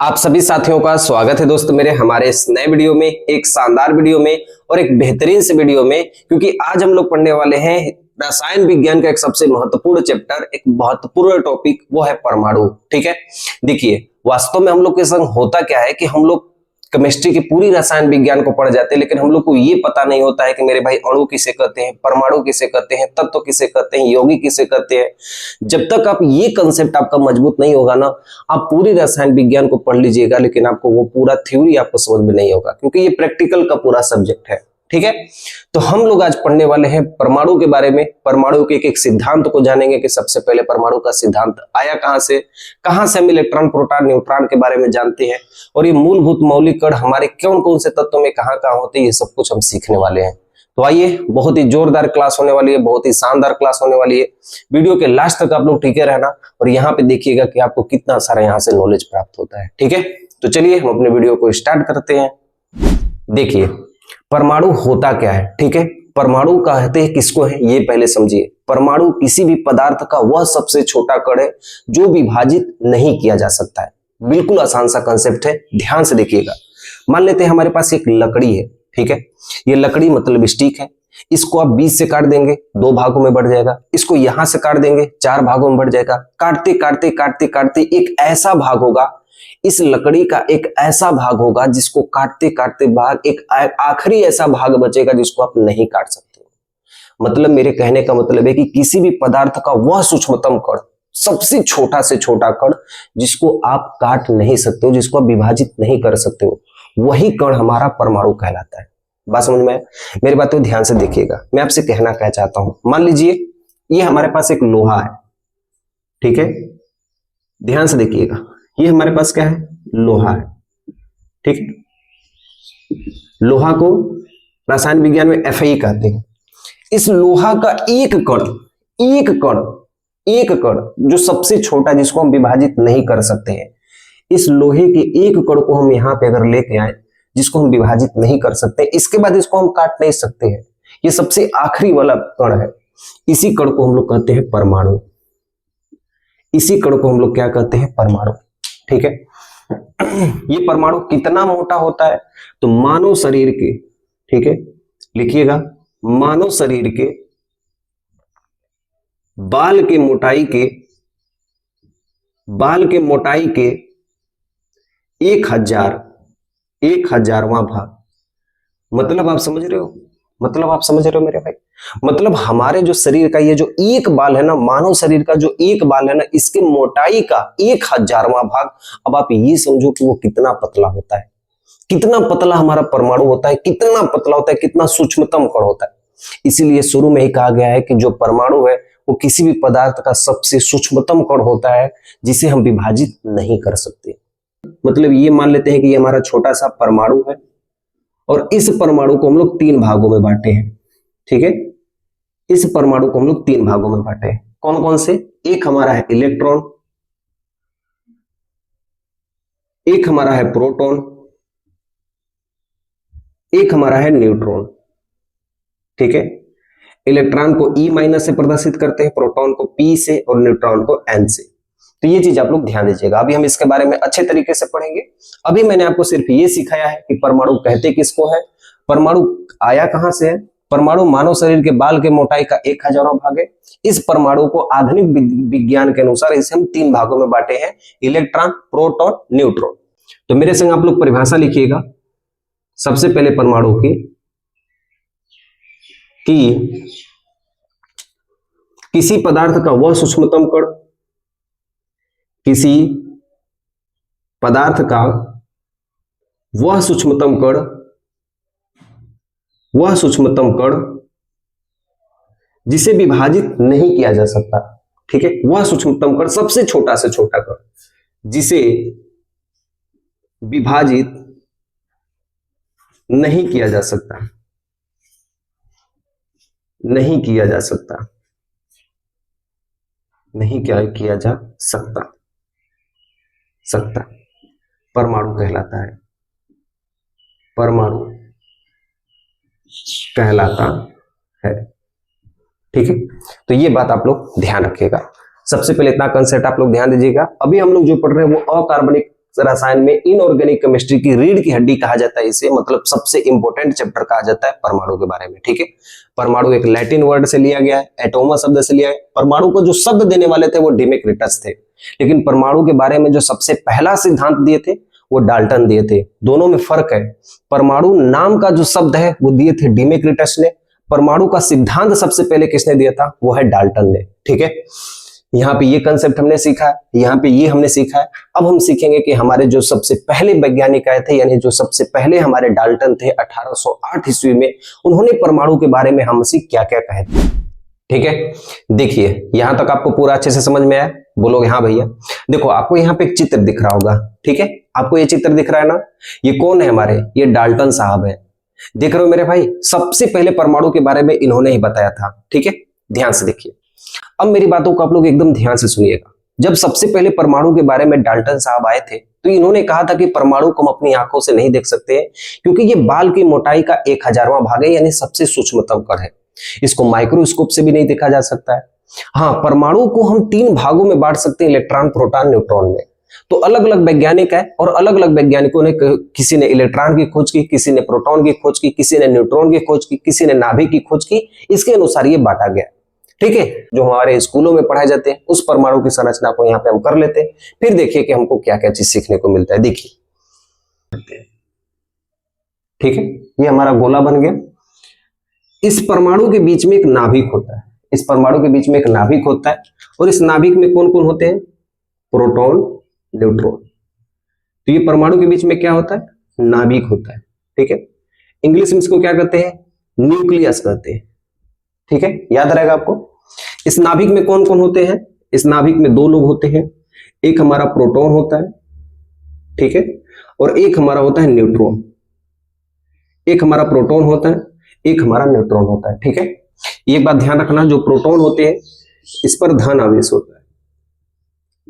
आप सभी साथियों का स्वागत है दोस्त मेरे हमारे इस नए वीडियो में, एक शानदार वीडियो में और एक बेहतरीन से वीडियो में। क्योंकि आज हम लोग पढ़ने वाले हैं रसायन विज्ञान का एक सबसे महत्वपूर्ण चैप्टर, एक महत्वपूर्ण टॉपिक, वो है परमाणु। ठीक है, देखिए वास्तव में हम लोग के संग होता क्या है कि हम लोग केमिस्ट्री की पूरी रसायन विज्ञान को पढ़ जाते हैं, लेकिन हम लोग को ये पता नहीं होता है कि मेरे भाई अणु किसे कहते हैं, परमाणु किसे कहते हैं, तत्व किसे कहते हैं, यौगिक किसे कहते हैं। जब तक आप ये कंसेप्ट आपका मजबूत नहीं होगा ना, आप पूरी रसायन विज्ञान को पढ़ लीजिएगा, लेकिन आपको वो पूरा थ्योरी आपको समझ में नहीं होगा, क्योंकि ये प्रैक्टिकल का पूरा सब्जेक्ट है। ठीक है, तो हम लोग आज पढ़ने वाले हैं परमाणु के बारे में। परमाणु के एक सिद्धांत को जानेंगे कि सबसे पहले परमाणु का सिद्धांत आया कहां से हम इलेक्ट्रॉन, प्रोटॉन, न्यूट्रॉन के बारे में जानते हैं, और ये मूलभूत मौलिक कण हमारे कौन कौन से तत्वों में कहां कहां होते हैं, ये सब कुछ हम सीखने वाले हैं। तो आइए, बहुत ही जोरदार क्लास होने वाली है, बहुत ही शानदार क्लास होने वाली है। वीडियो के लास्ट तक आप लोग टिके रहना और यहाँ पे देखिएगा कि आपको कितना सारा यहाँ से नॉलेज प्राप्त होता है। ठीक है, तो चलिए हम अपने वीडियो को स्टार्ट करते हैं। देखिए परमाणु होता क्या है। ठीक है, परमाणु कहते हैं किसको है, ये पहले समझिए। परमाणु किसी भी पदार्थ का वह सबसे छोटा कण है जो विभाजित नहीं किया जा सकता है। बिल्कुल आसान सा कंसेप्ट है, ध्यान से देखिएगा। मान लेते हैं हमारे पास एक लकड़ी है। ठीक है, ये लकड़ी मतलब स्टिक है। इसको आप 20 से काट देंगे, 2 भागों में बढ़ जाएगा। इसको यहां से काट देंगे, 4 भागों में बढ़ जाएगा। काटते काटते काटते काटते एक ऐसा भाग होगा, इस लकड़ी का एक ऐसा भाग होगा जिसको काटते काटते भाग एक आखिरी ऐसा भाग बचेगा जिसको आप नहीं काट सकते। मतलब मेरे कहने का मतलब है कि किसी भी पदार्थ का वह सूक्ष्मतम कण, सबसे छोटा से छोटा कण जिसको आप काट नहीं सकते हो, जिसको आप विभाजित नहीं कर सकते हो, वही कण हमारा परमाणु कहलाता है। बात समझ में? मेरी बात को ध्यान से देखिएगा, मैं आपसे कहना क्या चाहता हूं। मान लीजिए ये हमारे पास एक लोहा है। ठीक है, ध्यान से देखिएगा, ये हमारे पास क्या है, लोहा है। ठीक है, लोहा को रसायन विज्ञान में Fe कहते हैं। इस लोहा का एक कण जो सबसे छोटा, जिसको हम विभाजित नहीं कर सकते हैं, इस लोहे के एक कण को हम यहां पे अगर लेके आए, जिसको हम विभाजित नहीं कर सकते, इसके बाद इसको हम काट नहीं सकते हैं, ये सबसे आखिरी वाला कण है, इसी कण को हम लोग कहते हैं परमाणु। इसी कण को हम लोग क्या कहते हैं, परमाणु। ठीक है, ये परमाणु कितना मोटा होता है, तो मानव शरीर के, ठीक है लिखिएगा, मानव शरीर के बाल के मोटाई के 1000वां भाग। मतलब आप समझ रहे हो, मेरे भाई। मतलब हमारे जो शरीर का ये जो एक बाल है ना, मानव शरीर का जो एक बाल है ना, इसके मोटाई का 1000वां भाग। अब आप ये समझो कि वो कितना पतला होता है, कितना पतला हमारा परमाणु होता है, कितना पतला होता है, कितना सूक्ष्मतम कण होता है। इसीलिए शुरू में ही कहा गया है कि जो परमाणु है वो किसी भी पदार्थ का सबसे सूक्ष्मतम कण होता है, जिसे हम विभाजित नहीं कर सकते। मतलब ये मान लेते हैं कि ये हमारा छोटा सा परमाणु है, और इस परमाणु को हम लोग 3 भागों में बांटे हैं। ठीक है, इस परमाणु को हम लोग 3 भागों में बांटे हैं। कौन कौन से? एक हमारा है इलेक्ट्रॉन, एक हमारा है प्रोटॉन, एक हमारा है न्यूट्रॉन। ठीक है, इलेक्ट्रॉन को E- से प्रदर्शित करते हैं, प्रोटॉन को P से और न्यूट्रॉन को N से। तो ये चीज आप लोग ध्यान दीजिएगा, अभी हम इसके बारे में अच्छे तरीके से पढ़ेंगे। अभी मैंने आपको सिर्फ ये सिखाया है कि परमाणु कहते किसको है, परमाणु आया कहां से है। परमाणु मानव शरीर के बाल के मोटाई का 1000वां भाग है। इस परमाणु को आधुनिक विज्ञान के अनुसार इसे हम 3 भागों में बांटे हैं, इलेक्ट्रॉन, प्रोटॉन, न्यूट्रॉन। तो मेरे संग आप लोग परिभाषा लिखिएगा सबसे पहले परमाणु की, कि किसी पदार्थ का वह सूक्ष्मतम कण, किसी पदार्थ का वह सूक्ष्मतम कण जिसे विभाजित नहीं किया जा सकता। ठीक है, वह सूक्ष्मतम कण, सबसे छोटा से छोटा कण जिसे विभाजित नहीं किया जा सकता, नहीं किया जा सकता, परमाणु कहलाता है, परमाणु कहलाता है। ठीक है, तो ये बात आप लोग ध्यान रखिएगा। सबसे पहले इतना कंसेप्ट आप लोग ध्यान दीजिएगा। अभी हम लोग जो पढ़ रहे हैं वो अकार्बनिक रसायन में, इनऑर्गेनिक केमिस्ट्री की रीढ़ की हड्डी कहा जाता है इसे, मतलब सबसे इंपॉर्टेंट चैप्टर कहा जाता है परमाणु के बारे में। ठीक है, परमाणु एक लैटिन वर्ड से लिया गया है, एटोमा शब्द से लिया है। परमाणु को जो शब्द देने वाले थे वो डिमेक्रिटस थे, लेकिन परमाणु के बारे में जो सबसे पहला सिद्धांत दिए थे वो डाल्टन दिए थे। दोनों में फर्क है। परमाणु नाम का जो शब्द है वो दिए थे डिमेक्रिटस ने, परमाणु का सिद्धांत सबसे पहले किसने दिया था, वो है डाल्टन ने। ठीक है, यहाँ पे ये कंसेप्ट हमने सीखा है, यहाँ पे ये हमने सीखा है। अब हम सीखेंगे कि हमारे जो सबसे पहले वैज्ञानिक आए थे, यानी जो सबसे पहले हमारे डाल्टन थे 1808 ईस्वी में, उन्होंने परमाणु के बारे में हमसे क्या क्या कहे थे। ठीक है, देखिए यहां तक आपको पूरा अच्छे से समझ में आया, बोलोगे हाँ भैया। देखो आपको यहाँ पे एक चित्र दिख रहा होगा, ठीक है, आपको ये चित्र दिख रहा है ना, ये कौन है हमारे, ये डाल्टन साहब है। देख रहे हो मेरे भाई, सबसे पहले परमाणु के बारे में इन्होंने ही बताया था। ठीक है, ध्यान से देखिए। अब मेरी बातों को आप लोग एकदम ध्यान से सुनिएगा। जब सबसे पहले परमाणु के बारे में डाल्टन साहब आए थे तो इन्होंने कहा था कि परमाणु को हम अपनी आंखों से नहीं देख सकते हैं, क्योंकि ये बाल की मोटाई का 1000वां भाग है, यानी सबसे सूक्ष्मतम कण है। इसको माइक्रोस्कोप से भी नहीं देखा जा सकता है। हाँ, परमाणु को हम 3 भागों में बांट सकते हैं, इलेक्ट्रॉन, प्रोटॉन, न्यूट्रॉन में। तो अलग अलग वैज्ञानिक है और अलग अलग वैज्ञानिकों ने, किसी ने इलेक्ट्रॉन की खोज की, किसी ने प्रोटॉन की खोज की, किसी ने न्यूट्रॉन की खोज की, किसी ने नाभिक की खोज की। इसके अनुसार ये बांटा गया। ठीक है, जो हमारे स्कूलों में पढ़ाए जाते हैं उस परमाणु की संरचना को यहाँ पे हम कर लेते हैं, फिर देखिए कि हमको क्या क्या चीज सीखने को मिलता है। देखिए, ठीक है, ये हमारा गोला बन गया। इस परमाणु के बीच में एक नाभिक होता है, इस परमाणु के बीच में एक नाभिक होता है, और इस नाभिक में कौन कौन होते हैं, प्रोटॉन, न्यूट्रॉन। तो ये परमाणु के बीच में क्या होता है, नाभिक होता है। ठीक है, इंग्लिश में इसको क्या कहते हैं, न्यूक्लियस कहते हैं। ठीक है, याद रहेगा आपको। इस नाभिक में कौन कौन होते हैं, इस नाभिक में 2 लोग होते हैं, एक हमारा प्रोटॉन होता है, ठीक है, और एक हमारा होता है न्यूट्रॉन। एक हमारा प्रोटॉन होता है, एक हमारा न्यूट्रॉन होता है। ठीक है, एक बात ध्यान रखना, जो प्रोटॉन होते हैं इस पर धन आवेश होता है।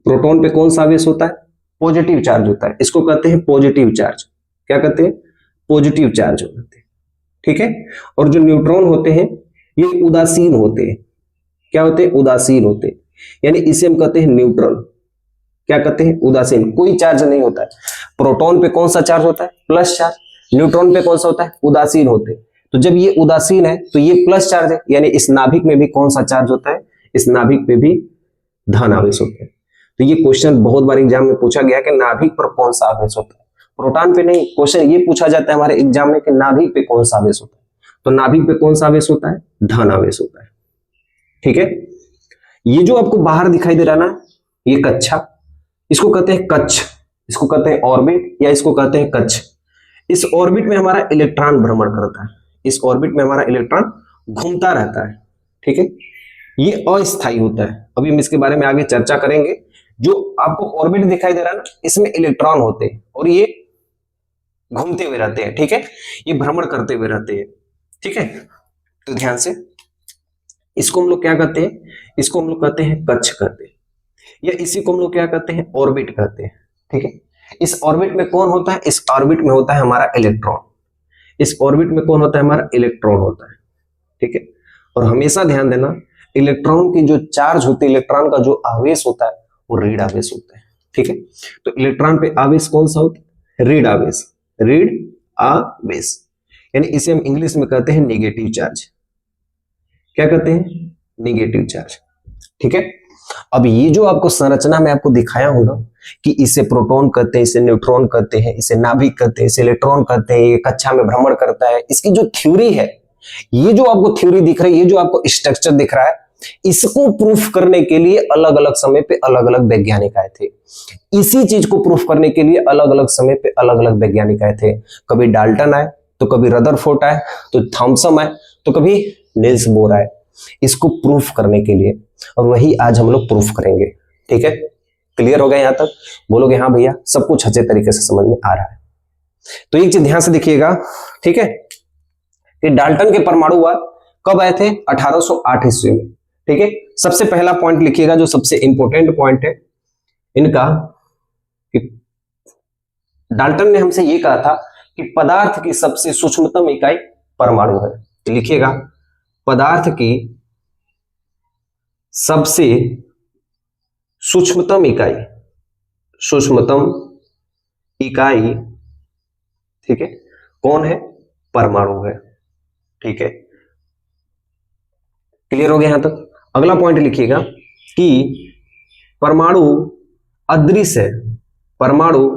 प्रोटॉन पे कौन सा आवेश होता है, पॉजिटिव चार्ज होता है, इसको कहते हैं पॉजिटिव चार्ज। क्या कहते हैं, पॉजिटिव चार्ज होते हैं। ठीक है, और जो न्यूट्रॉन होते हैं ये उदासीन होते हैं। क्या होते हैं, उदासीन होते हैं, यानी इसे हम कहते हैं न्यूट्रल। क्या कहते हैं, उदासीन, कोई चार्ज नहीं होता है। प्रोटॉन पे कौन सा चार्ज होता है, प्लस चार्ज। न्यूट्रॉन पे कौन सा होता है, उदासीन होते हैं। तो जब ये उदासीन है तो ये प्लस चार्ज है, यानी इस नाभिक में भी कौन सा चार्ज होता है, इस नाभिक पे भी धन आवेश होते हैं। तो ये क्वेश्चन बहुत बार एग्जाम में पूछा गया कि नाभिक पर कौन सा आवेश होता है, प्रोटॉन पे नहीं। क्वेश्चन ये पूछा जाता है हमारे एग्जाम में कि नाभिक पे कौन सा आवेश होता है। तो नाभिक पे कौन सा आवेश होता है, धन आवेश होता है। ठीक है, ये जो आपको बाहर दिखाई दे रहा ना, ये कक्षा, इसको कहते हैं कक्ष, इसको कहते हैं ऑर्बिट, या इसको कहते हैं कक्ष। इस ऑर्बिट में हमारा इलेक्ट्रॉन भ्रमण करता है, इस ऑर्बिट में हमारा इलेक्ट्रॉन घूमता रहता है। ठीक है, ये अस्थायी होता है, अभी हम इसके बारे में आगे चर्चा करेंगे। जो आपको ऑर्बिट दिखाई दे रहा है ना, इसमें इलेक्ट्रॉन होते हैं और ये घूमते हुए रहते हैं। ठीक है, ये भ्रमण करते हुए रहते हैं। ठीक है, तो ध्यान से, इसको हम लोग क्या कहते हैं, इसको हम लोग कहते हैं कक्ष कहते हैं, या इसी को हम लोग क्या कहते हैं, ऑर्बिट कहते हैं। ठीक है, इस ऑर्बिट में कौन होता है, इस ऑर्बिट में होता है हमारा इलेक्ट्रॉन। इस ऑर्बिट में कौन होता है, हमारा इलेक्ट्रॉन होता है। ठीक है, और हमेशा ध्यान देना, इलेक्ट्रॉन की जो चार्ज होती है, इलेक्ट्रॉन का जो आवेश होता है वो ऋण आवेश होता है। ठीक है, तो इलेक्ट्रॉन पे आवेश कौन सा होता है, ऋण आवेश, ऋण आवेश, यानी इसे हम इंग्लिश में कहते हैं नेगेटिव चार्ज। क्या कहते हैं, नेगेटिव चार्ज। ठीक है, अब ये जो आपको संरचना में आपको दिखाया हूं ना, कि इसे प्रोटॉन कहते हैं, इसे न्यूट्रॉन कहते हैं, इसे नाभिक कहते हैं, इसे इलेक्ट्रॉन कहते हैं, ये कक्षा में भ्रमण करता है, इसकी जो थ्योरी है, ये जो आपको थ्योरी दिख रही है, ये जो आपको स्ट्रक्चर दिख रहा है, इसको प्रूफ करने के लिए अलग अलग समय पे अलग अलग वैज्ञानिक आए थे। इसी चीज को प्रूफ करने के लिए अलग अलग समय पे अलग अलग वैज्ञानिक आए थे। कभी डाल्टन आए, तो कभी रदरफोर्ड आए, तो थॉमसन आए, तो कभी नील्स बोर आए, इसको प्रूफ करने के लिए, और वही आज हम लोग प्रूफ करेंगे। ठीक है, क्लियर हो गया यहां तक, बोलोगे हाँ भैया, सब कुछ अच्छे तरीके से समझ में आ रहा है। तो एक चीज ध्यान से देखिएगा, ठीक है, कि डाल्टन के परमाणु कब आए थे, 1808 ईस्वी में। ठीक है, सबसे पहला पॉइंट लिखिएगा, जो सबसे इंपॉर्टेंट पॉइंट है इनका, कि डाल्टन ने हमसे ये कहा था कि पदार्थ की सबसे सूक्ष्मतम इकाई परमाणु है। तो लिखिएगा, पदार्थ की सबसे सूक्ष्मतम इकाई, सूक्ष्मतम इकाई, ठीक है, कौन है? परमाणु है, ठीक है। क्लियर हो गया यहां तक? अगला पॉइंट लिखिएगा कि परमाणु अदृश्य है। परमाणु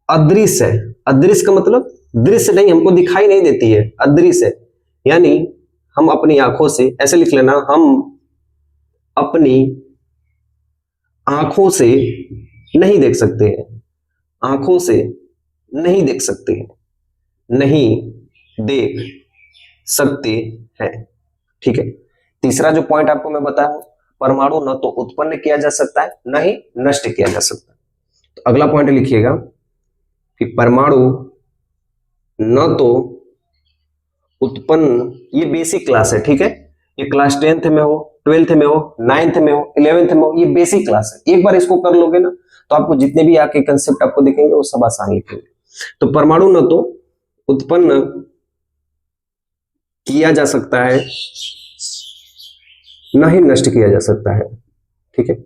अदृश्य है। अदृश्य का मतलब दृश्य नहीं, हमको दिखाई नहीं देती है, अदृश्य है। यानी हम अपनी आंखों से, ऐसे लिख लेना, हम अपनी आंखों से नहीं देख सकते हैं, आंखों से नहीं देख सकते हैं, नहीं देख सकते हैं, ठीक है। तीसरा जो पॉइंट आपको मैं बताया, परमाणु न तो उत्पन्न किया जा सकता है न ही नष्ट किया जा सकता है। तो अगला पॉइंट लिखिएगा कि परमाणु न तो उत्पन्न, ये बेसिक क्लास है, ठीक है, ये क्लास 10th में हो, 12th में हो, 9th में हो, 11th में हो, ये बेसिक क्लास है। एक बार इसको कर लोगे ना तो आपको जितने भी आके कंसेप्ट आपको दिखेंगे वो सब आसान लिखेंगे। तो परमाणु न तो उत्पन्न किया जा सकता है न ही नष्ट किया जा सकता है, ठीक है,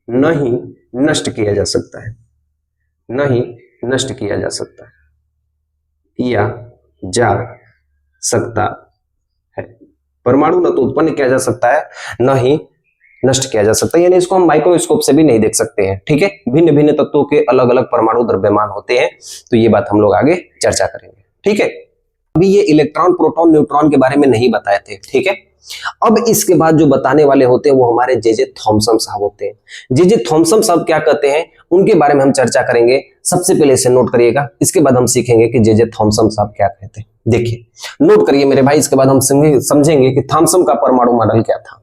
न ही नष्ट किया जा सकता है, न ही नष्ट किया जा सकता है, किया जा सकता है। परमाणु न तो उत्पन्न किया जा सकता है न ही नष्ट किया जा सकता है, यानी इसको हम माइक्रोस्कोप से भी नहीं देख सकते हैं, ठीक है। भिन्न भिन्न तत्वों के अलग अलग परमाणु द्रव्यमान होते हैं, तो ये बात हम लोग आगे चर्चा करेंगे, ठीक है। अभी ये इलेक्ट्रॉन, प्रोटॉन, न्यूट्रॉन के बारे में नहीं बताए थे, ठीक है। अब इसके बाद जो बताने वाले होते हैं वो हमारे जे थॉमसन साहब होते हैं। जे थॉमसन साहब क्या कहते हैं उनके बारे में हम चर्चा करेंगे। सबसे पहले इसे नोट करिएगा, इसके बाद हम सीखेंगे कि जे थॉमसन साहब क्या कहते हैं। देखिए, नोट करिए मेरे भाई, इसके बाद हम समझेंगे कि थॉमसन का परमाणु मॉडल क्या था।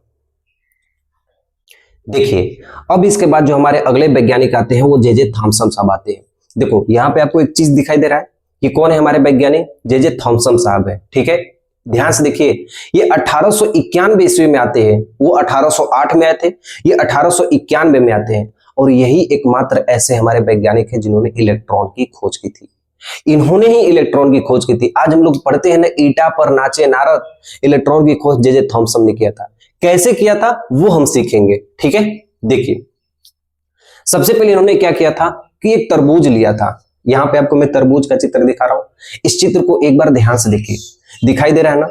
देखिए, अब इसके बाद जो हमारे अगले वैज्ञानिक आते हैं वो जे थॉमसन साहब आते हैं। देखो यहाँ पे आपको एक चीज दिखाई दे रहा है कि कौन है हमारे वैज्ञानिक? जे थॉमसन साहब है, ठीक है। ध्यान से देखिए, ये 1891 ईस्वी में आते हैं, वो 1808 में आए थे, ये 1891 में आते हैं। और यही एकमात्र ऐसे हमारे वैज्ञानिक हैं जिन्होंने इलेक्ट्रॉन की खोज की थी। इन्होंने ही इलेक्ट्रॉन की खोज की थी। आज हम लोग पढ़ते हैं ना, ईटा पर नाचे नारद, इलेक्ट्रॉन की खोज जे थॉमसन ने किया था। कैसे किया था वो हम सीखेंगे, ठीक है। देखिए, सबसे पहले इन्होंने क्या किया था कि एक तरबूज लिया था। यहां पे आपको मैं तरबूज का चित्र दिखा रहा हूं। इस चित्र को एक बार ध्यान से देखिए, दिखाई दे रहा है ना?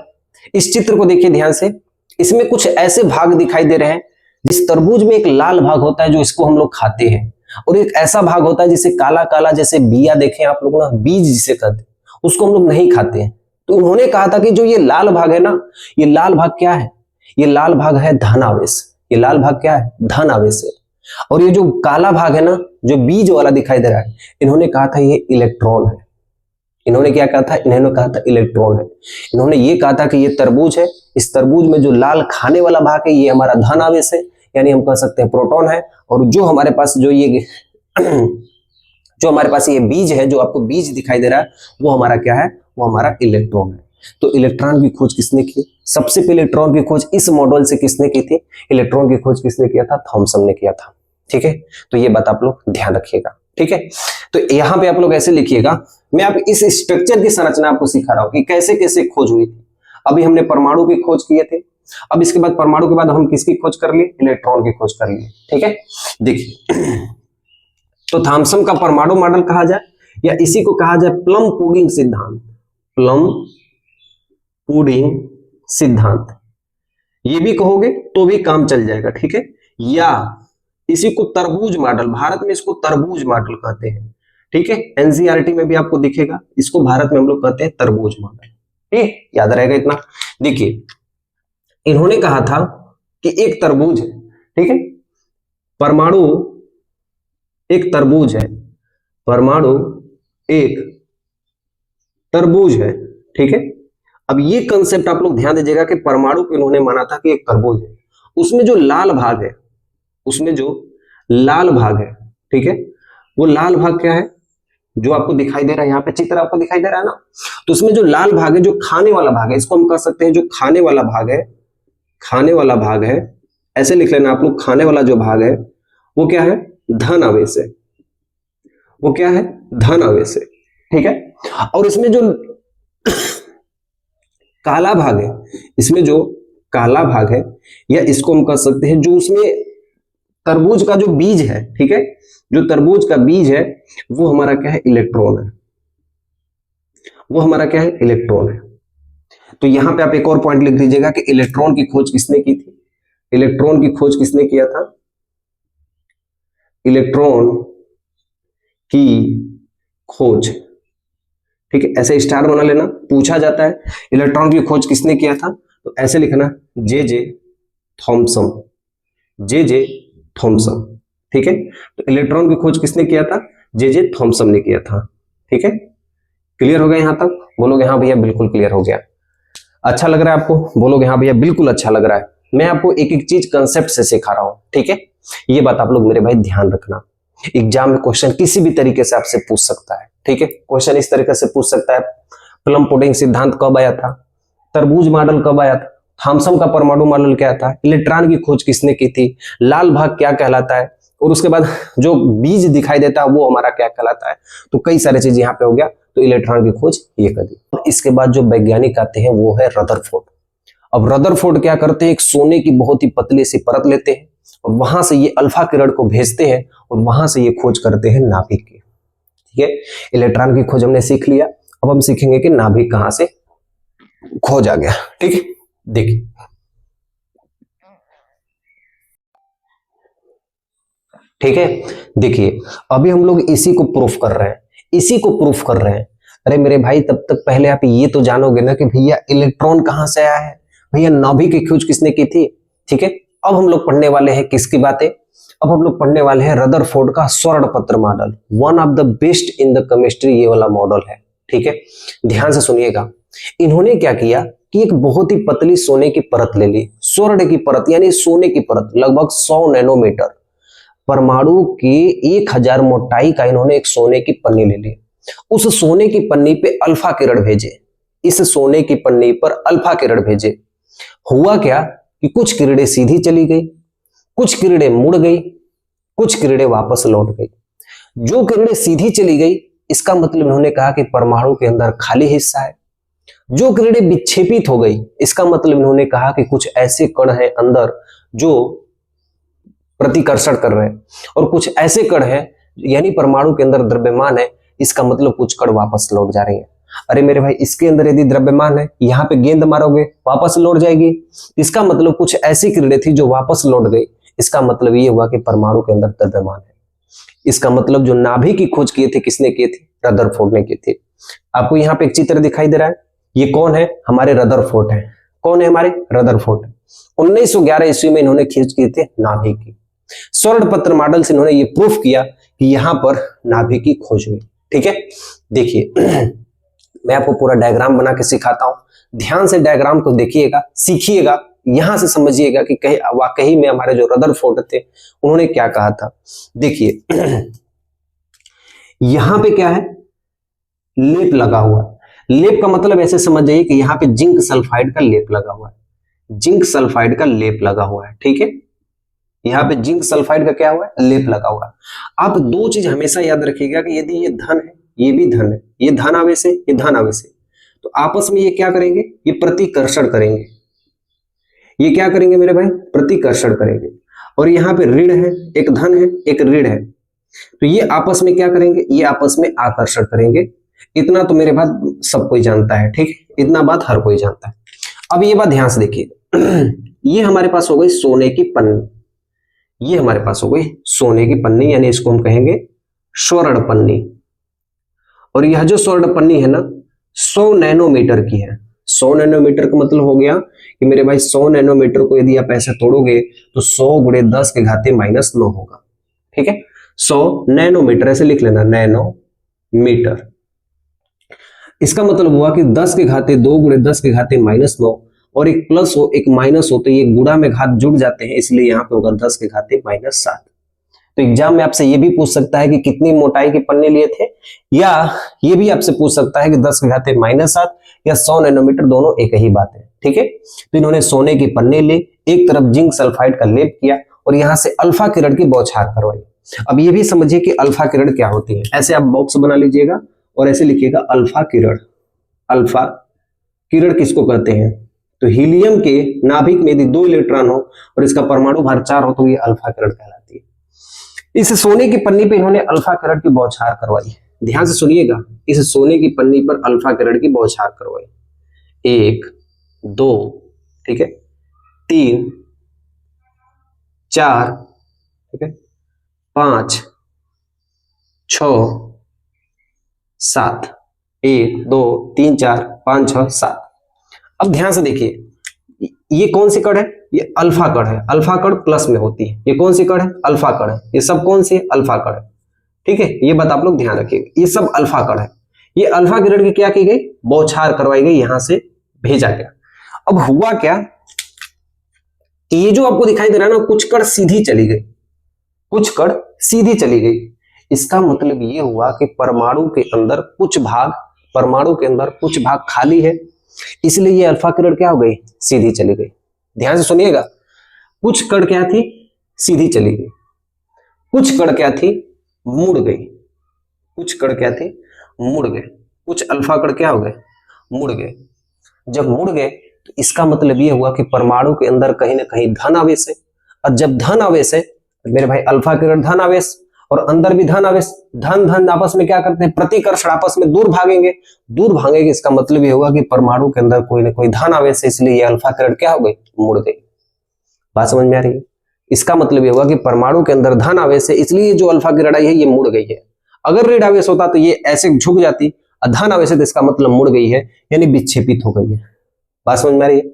इस चित्र को देखिए ध्यान से। इसमें कुछ ऐसे भाग दिखाई दे रहे हैं, जिस तरबूज में एक लाल भाग होता है जो इसको हम लोग खाते हैं, और एक ऐसा भाग होता है जिसे काला काला, जैसे बिया देखें आप लोग ना, बीज जिसे कहते हैं, उसको हम लोग नहीं खाते हैं। तो उन्होंने कहा था कि जो ये लाल भाग है ना, ये लाल भाग क्या है? ये लाल भाग है धन आवेश। ये लाल भाग क्या है? धन आवेश है। और ये जो काला भाग है ना, जो बीज वाला दिखाई दे रहा है, इन्होंने कहा था ये इलेक्ट्रॉन है। इन्होंने क्या कहा था? इन्होंने कहा था इलेक्ट्रॉन है। इन्होंने ये कहा था कि ये तरबूज है, इस तरबूज में जो लाल खाने वाला भाग है ये हमारा धन आवेश है, यानी हम कह सकते हैं प्रोटॉन है। और जो हमारे पास जो ये जो हमारे पास ये बीज है, जो आपको बीज दिखाई दे रहा है, वो हमारा क्या है? वो हमारा इलेक्ट्रॉन है। तो इलेक्ट्रॉन की खोज किसने की? सबसे पहले इलेक्ट्रॉन की खोज इस मॉडल से किसने की थी? इलेक्ट्रॉन की खोज किसने किया था? थॉमसन ने किया था, ठीक है। तो ये बात आप लोग ध्यान रखिएगा, ठीक है। तो यहाँ पे आप लोग ऐसे लिखिएगा, मैं आप इस स्ट्रक्चर की संरचना आपको सिखा रहा हूं कि कैसे कैसे खोज हुई थी। अभी हमने परमाणु की खोज किए थे, अब इसके बाद परमाणु के बाद हम किसकी खोज कर लिए? इलेक्ट्रॉन की खोज कर लिए, ठीक है। देखिए, तो थॉमसन का परमाणु मॉडल कहा जाए या इसी को कहा जाए प्लम पुडिंग सिद्धांत। प्लम पुडिंग सिद्धांत, ये भी कहोगे तो भी काम चल जाएगा, ठीक है। या इसी को तरबूज मॉडल, भारत में इसको तरबूज मॉडल कहते हैं, ठीक है। एनसीईआरटी में भी आपको दिखेगा, इसको भारत में हम लोग कहते हैं तरबूज मॉडल, ठीक, याद रहेगा इतना। देखिए, इन्होंने कहा था कि एक तरबूज है, ठीक है, परमाणु एक तरबूज है, परमाणु एक तरबूज है, ठीक है। अब ये कंसेप्ट आप लोग ध्यान दीजिएगा कि परमाणु को इन्होंने माना था कि एक तरबूज है, उसमें जो लाल भाग है, उसमें जो लाल भाग है, ठीक है, वो लाल भाग क्या है? जो आपको दिखाई दे रहा है, यहाँ पे चित्र आपको दिखाई दे रहा है ना, तो उसमें जो लाल भाग है, जो खाने वाला भाग है, इसको हम कह सकते हैं जो खाने वाला भाग है, खाने वाला भाग है, ऐसे लिख लेना आप लोग, खाने वाला जो भाग है वो क्या है? धन आवेश है, वो क्या है? धन आवेश है, ठीक है। और इसमें जो काला भाग है, इसमें जो काला भाग है, या इसको हम कह सकते हैं जो उसमें तरबूज का जो बीज है, ठीक है, जो तरबूज का बीज है वो हमारा क्या है, इलेक्ट्रॉन है, वो हमारा क्या है, इलेक्ट्रॉन है। तो यहां पे आप एक और पॉइंट लिख दीजिएगा कि इलेक्ट्रॉन की खोज किसने की थी, इलेक्ट्रॉन की खोज किसने किया था, इलेक्ट्रॉन की खोज, ठीक है, ऐसे स्टार बना लेना, पूछा जाता है इलेक्ट्रॉन की खोज किसने किया था, तो ऐसे लिखना जे थॉमसन, जे थॉमसन, ठीक है। तो इलेक्ट्रॉन की खोज किसने किया था, जे थॉमसन ने किया था, ठीक है। क्लियर हो गया यहां तक, बोलोगे हाँ भैया बिल्कुल क्लियर हो गया। अच्छा लग रहा है आपको, बोलोगे हाँ भैया बिल्कुल अच्छा लग रहा है। मैं आपको एक एक चीज कंसेप्ट से सिखा रहा हूं, ठीक है। ये बात आप लोग मेरे भाई ध्यान रखना, एग्जाम में क्वेश्चन किसी भी तरीके से आपसे पूछ सकता है, ठीक है। क्वेश्चन इस तरीके से पूछ सकता है, प्लम पुडिंग सिद्धांत कब आया था, तरबूज मॉडल कब आया था, थॉमसन का परमाणु मॉडल क्या था, इलेक्ट्रॉन की खोज किसने की थी, लाल भाग क्या कहलाता है, और उसके बाद जो बीज दिखाई देता है वो हमारा क्या कहलाता है। तो कई सारी चीज यहाँ पे हो गया, तो इलेक्ट्रॉन की खोज ये कर दी। इसके बाद जो वैज्ञानिक आते हैं वो है रदरफोर्ड। अब रदरफोर्ड क्या करते हैं, एक सोने की बहुत ही पतली सी परत लेते हैं और वहां से ये अल्फा किरण को भेजते हैं और वहां से ये खोज करते हैं नाभिक की, ठीक है। इलेक्ट्रॉन की खोज हमने सीख लिया, अब हम सीखेंगे कि नाभिक कहां से खोज आ गया, ठीक है। देखिए ठीक है, देखिए अभी हम लोग इसी को प्रूफ कर रहे हैं, इसी को प्रूफ कर रहे हैं। अरे मेरे भाई तब तक पहले आप ये तो जानोगे ना कि भैया इलेक्ट्रॉन कहां से आया है, भैया नाभिक की खोज किसने की थी, ठीक है। अब हम लोग पढ़ने वाले हैं किसकी बातें, अब हम लोग पढ़ने वाले हैं रदरफोर्ड का स्वर्ण पत्र model, one of the best in the chemistry, ये वाला मॉडल है, ठीक है। ध्यान से सुनिएगा, इन्होंने क्या किया कि एक बहुत ही पतली सोने की परत ले ली, स्वर्ण की परत यानी सोने की परत, लगभग 100 नैनोमीटर, परमाणु की 1000 मोटाई का इन्होंने एक सोने की पन्नी ले ली। उस सोने की पन्नी पे अल्फा किरण भेजे, इस सोने की पन्नी पर अल्फा किरण भेजे। हुआ क्या कि कुछ किरणें सीधी चली गई, कुछ किरणें मुड़ गई, कुछ किरणें वापस लौट गई। जो किरणें सीधी चली गई इसका मतलब इन्होंने कहा कि परमाणु के अंदर खाली हिस्सा है। जो किरणें विक्षेपित हो गई इसका मतलब इन्होंने कहा कि कुछ ऐसे कण हैं अंदर जो प्रतिकर्षण कर रहे हैं, और कुछ ऐसे कण हैं यानी परमाणु के अंदर द्रव्यमान है, इसका मतलब कुछ कण वापस लौट जा रही है। अरे मेरे भाई इसके अंदर यदि द्रव्यमान है, यहाँ पे गेंद मारोगे वापस लौट जाएगी, इसका मतलब कुछ ऐसी किरणें थी जो वापस लौट गई, इसका मतलब ये हुआ कि परमाणु के अंदर द्रव्यमान है। इसका मतलब जो नाभिक की खोज किए थे किसने किए थे, रदरफोर्ड ने किए थे। आपको यहाँ पे एक चित्र दिखाई दे रहा है, ये कौन है, हमारे रदरफोर्ड है। कौन है, हमारे रदरफोर्ड। 1911 ईस्वी में इन्होंने खोज किए थे नाभिक की। स्वर्ण पत्र मॉडल से इन्होंने ये प्रूफ किया कि यहां पर नाभिक की खोज हुई, ठीक है। देखिए मैं आपको पूरा डायग्राम बना के सिखाता हूं, ध्यान से डायग्राम को देखिएगा, सीखिएगा, यहां से समझिएगा कि कहीं वाकई में हमारे जो रदरफोर्ड थे उन्होंने क्या कहा था। देखिए यहां पे क्या है, लेप लगा हुआ है। लेप का मतलब ऐसे समझ जाइए कि यहाँ पे जिंक सल्फाइड का लेप लगा हुआ है, जिंक सल्फाइड का लेप लगा हुआ है, ठीक है। यहाँ पे जिंक सल्फाइड का क्या हुआ है, लेप लगा हुआ है। आप दो चीज हमेशा याद रखिएगा कि यदि ये धन है, ये भी धन है, ये धन आवेश है, ये धन आवेश है, तो आपस में ये क्या करेंगे, ये प्रतिकर्षण करेंगे। ये क्या करेंगे मेरे भाई, प्रतिकर्षण करेंगे। और यहाँ पे ऋण है, एक धन है एक ऋण है, तो ये आपस में क्या करेंगे, ये आपस में आकर्षण करेंगे। इतना तो मेरे बात सब कोई जानता है, ठीक है, इतना बात हर कोई जानता है। अब ये बात ध्यान से देखिए, ये हमारे पास हो गई सोने की पन्नी, ये हमारे पास हो गई सोने की पन्नी, यानी इसको हम कहेंगे स्वर्ण पन्नी। और यह जो स्वर्ण पन्नी है ना 100 नैनोमीटर की है। 100 नैनोमीटर का मतलब हो गया कि मेरे भाई 100 नैनोमीटर को यदि आप ऐसे तोड़ोगे तो 100 गुणे 10 के घाते -9 होगा, ठीक है। 100 नैनोमीटर ऐसे लिख लेना, नैनोमीटर। इसका मतलब हुआ कि 10 के घाते 2 गुणे 10 के घाते -9, और एक प्लस हो एक माइनस हो तो ये गुणा में घात जुड़ जाते हैं, इसलिए यहाँ पे होगा 10 के घाते -7। तो एग्जाम में आपसे ये भी पूछ सकता है कि कितनी मोटाई के पन्ने लिए थे, या ये भी आपसे पूछ सकता है कि 10 के घाते -7 या 100 नैनोमीटर, दोनों एक ही बात है, ठीक है। तो इन्होंने सोने की पन्ने ले, एक तरफ जिंक सल्फाइड का लेप किया और यहाँ से अल्फा किरण की बौछार करवाई। अब ये भी समझिए कि अल्फा किरण क्या होती है, ऐसे आप बॉक्स बना लीजिएगा और ऐसे लिखिएगा अल्फा किरण। अल्फा किरण किसको कहते हैं, तो हीलियम के नाभिक में यदि 2 इलेक्ट्रॉन हो और इसका परमाणु भार 4 हो तो ये अल्फा किरण कहलाती है। इस सोने की पन्नी पे इन्होंने अल्फा किरण की बौछार करवाई। ध्यान से सुनिएगा, इस सोने की पन्नी पर अल्फा किरण की बौछार करवाई। 1 2 ठीक है, 3 4 ठीक है, 5 6 7, 1 2 3 4 5 6 7। अब ध्यान से देखिए, ये कौन सी कड़ है? ये अल्फा कड़ है। अल्फा कड़ प्लस में होती है। ये कौन सी कड़ है? अल्फा कड़ है। ये सब कौन सी अल्फा कड़ है? ठीक है, ये बात आप लोग ध्यान रखिएगा, ये सब अल्फा कड़ है। ये अल्फा किरण की क्या की गई? बौछार करवाई गई, यहां से भेजा गया। अब हुआ क्या कि ये जो आपको दिखाई दे रहा है ना, कुछ कड़ सीधी चली गई, कुछ कड़ सीधी चली गई। इसका मतलब ये हुआ कि परमाणु के अंदर कुछ भाग खाली है, इसलिए ये अल्फा किरण क्या हो गई? सीधी चली गई। ध्यान से सुनिएगा, कुछ कण क्या थी? सीधी चली गई। कुछ कण क्या थी? मुड़ गई। कुछ कण क्या थी? मुड़ गए। कुछ अल्फा कण क्या हो गए? मुड़ गए। जब मुड़ गए तो इसका मतलब यह हुआ कि परमाणु के अंदर कहीं ना कहीं धन आवेश है, और जब धन आवेश है मेरे भाई, अल्फा किरण धन आवेश और अंदर भी धन आवेश, धन धन आपस में क्या करते हैं? प्रतिकर्षण, आपस में दूर भागेंगे। दूर भागेंगे, इसका मतलब ये होगा कि परमाणु के अंदर कोई ना कोई धन आवेश है, इसलिए ये अल्फा किरण क्या हो गई? मुड़ गई। बात समझ में आ रही है? इसका मतलब ये होगा कि परमाणु के अंदर धन आवेश है, इसलिए जो अल्फा किरण आई है ये मुड़ गई है। अगर ऋण आवेश होता तो ये ऐसे झुक जाती, और धन आवेश है तो इसका मतलब मुड़ गई है, यानी विक्षेपित हो गई है। बात समझ में आ रही है?